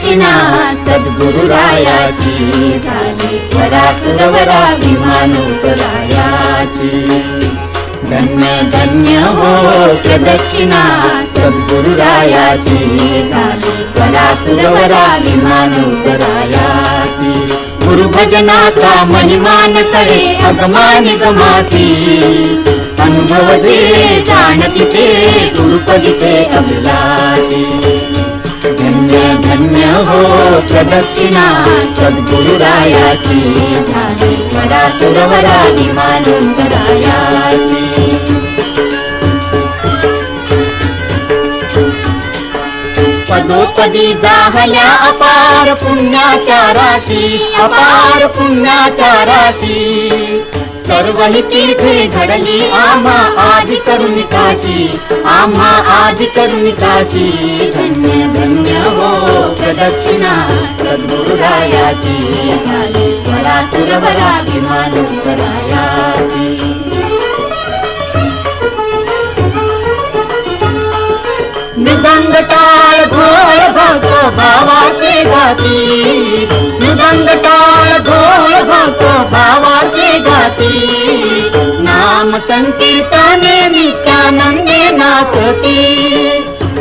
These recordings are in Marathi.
प्रदक्षिणा सद्गुरुरायाची झाली वरासुरवरा विमानोपरायाची। धन्य धन्य हो प्रदक्षिणा सद्गुरुरायाची झाली वरासुरवरा विमानोपरायाची। गुरुभजनाचा महिमान कळे अगमानिगमासी अनुभव दे जाणती ते गुरुपदीचे अभिलाषी। धन्य धन्य हो प्रदक्षिणा सद्गुरुरायाची झाली वरासुरवरा विमानोपरायाची। पदोपदी जाहल्या अपार पुण्याच्या राशी अपार पुण्याच्या राशी। सर्व ही तीर्थे घडली आम्हा आदि करुणिकाशी आम्हा आदि करुणिकाशी। धन्य धन्य हो प्रदक्षिणा सद्गुरुरायाची झाली वरासुरवरा विमानोपरायाची। मृदंग टाळ घोळ भक्त भावाचे गाती मृदंग टाळ घोळ भक्त भावाचे गाती। नाम संकीर्तने नित्यानंदे नाचती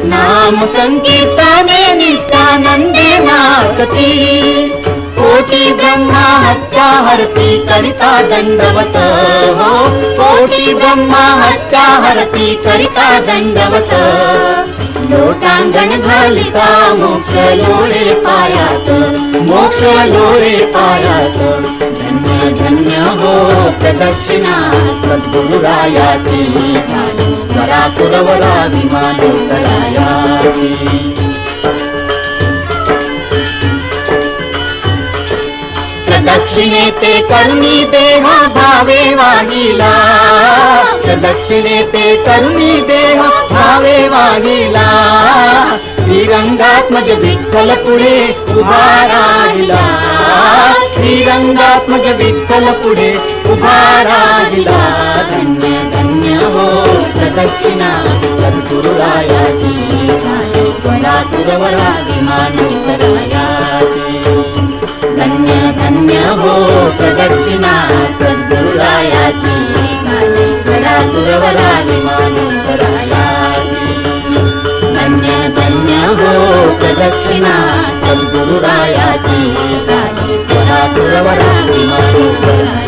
नाम संकीर्तने नित्यानंदे नाचती। कोटी ब्रह्मा हत्या हरती करिता दंडवत हो कोटी ब्रह्मा हत्या हरती करिता दंडवत। लोटांगण घालिका मोक्ष लोळे पायात मोक्ष लोळे पायात। धन्य धन्य हो प्रदक्षिणा सद्गुरुरायाची झाली वरासुरवरा विमानोपरायाची। प्रदक्षिणेते करुणी देह भावे वाहिला प्रदक्षिणेते करुणी देह भावे वाहिला। श्रीरंगात्मज विठ्ठल पुढे उभा राहिला श्रीरंगात्मज विठ्ठल पुढे उभा राहिला। धन्य धन्य हो प्रदक्षिणा सद्गुरुरायाची झाली वरासुरवरा विमानोपरायाची। धन्य धन्य हो प्रदक्षिणा सद्गुरुरायाची झाली वरासुरवरा विमानोपरायाची। धन्य धन्य हो प्रदक्षिणा सद्गुरुरायाची झाली वरासुरवरा विमानोपरायाची।